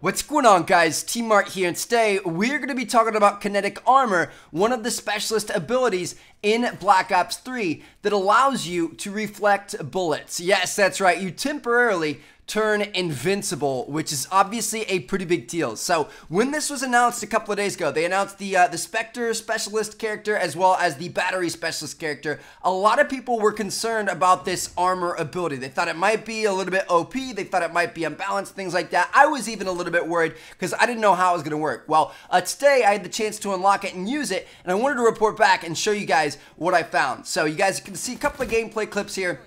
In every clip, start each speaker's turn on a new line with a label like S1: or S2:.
S1: What's going on, guys? T-Mart here, and today we're going to be talking about Kinetic Armor, one of the specialist abilities in Black Ops 3 that allows you to reflect bullets. Yes, that's right, you temporarily turn invincible, which is obviously a pretty big deal. So when this was announced a couple of days ago, they announced the Spectre specialist character as well as the battery specialist character. A lot of people were concerned about this armor ability. They thought it might be a little bit OP, they thought it might be unbalanced, things like that. I was even a little bit worried because I didn't know how it was going to work. Well, today I had the chance to unlock it and use it, and I wanted to report back and show you guys what I found. So you guys can see a couple of gameplay clips here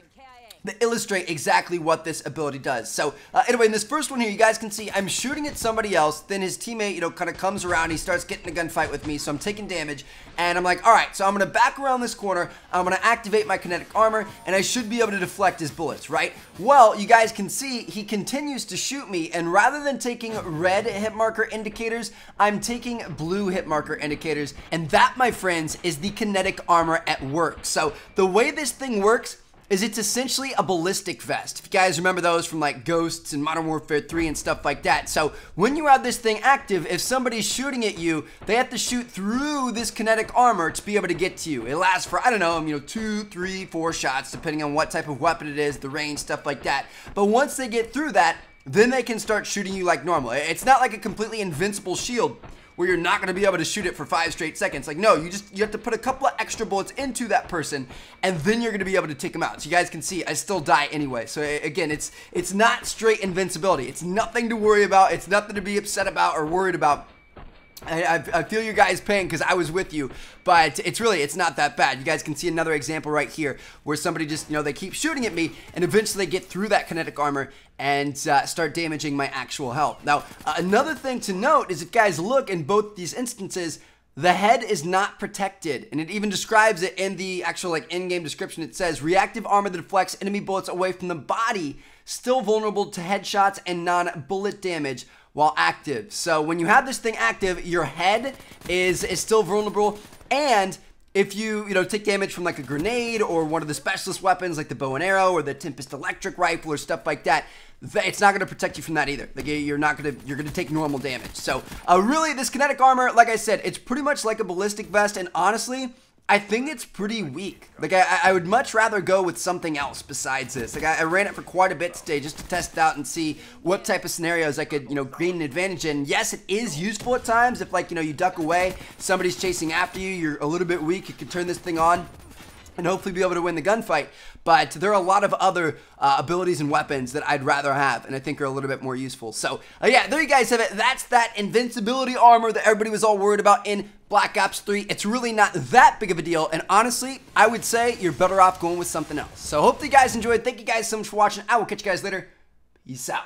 S1: that illustrate exactly what this ability does. So anyway, in this first one here, you guys can see I'm shooting at somebody else, then his teammate, kind of comes around, he starts getting a gunfight with me, so I'm taking damage, and I'm like, alright, so I'm going to back around this corner, I'm going to activate my kinetic armor, and I should be able to deflect his bullets, right? Well, you guys can see he continues to shoot me, and rather than taking red hit marker indicators, I'm taking blue hit marker indicators, and that, my friends, is the kinetic armor at work. So the way this thing works is it's essentially a ballistic vest. If you guys remember those from like Ghosts and Modern Warfare 3 and stuff like that. So when you have this thing active, if somebody's shooting at you, they have to shoot through this kinetic armor to be able to get to you. It lasts for, I don't know, 2, 3, 4 shots, depending on what type of weapon it is, the range, stuff like that. But once they get through that, then they can start shooting you like normal. It's not like a completely invincible shield where you're not going to be able to shoot it for 5 straight seconds. Like, no, you have to put a couple of extra bullets into that person, and then you're going to be able to take them out. So you guys can see, I still die anyway. So again, it's not straight invincibility. It's nothing to worry about. It's nothing to be upset about or worried about. I feel your guys' pain because I was with you, but it's not that bad. You guys can see another example right here where somebody just, they keep shooting at me, and eventually they get through that kinetic armor and start damaging my actual health. Now, another thing to note is if guys look in both these instances, the head is not protected, and it even describes it in the actual in-game description. It says, reactive armor that deflects enemy bullets away from the body, still vulnerable to headshots and non-bullet damage while active. So when you have this thing active, your head is still vulnerable, and if you take damage from like a grenade or one of the specialist weapons like the bow and arrow or the Tempest electric rifle or stuff like that, it's not going to protect you from that either. Like, you're going to take normal damage. So really, this kinetic armor, like I said, it's pretty much like a ballistic vest, and honestly, I think it's pretty weak. Like, I would much rather go with something else besides this. Like, I ran it for quite a bit today just to test it out and see what type of scenarios I could, gain an advantage in. Yes, it is useful at times. If, you duck away, somebody's chasing after you, you're a little bit weak, you can turn this thing on and hopefully be able to win the gunfight. But there are a lot of other abilities and weapons that I'd rather have, and I think are a little bit more useful. So, yeah, there you guys have it. That's that invincibility armor that everybody was all worried about in Black Ops 3. It's really not that big of a deal, and honestly, I would say you're better off going with something else. So, hope you guys enjoyed. Thank you guys so much for watching. I will catch you guys later. Peace out.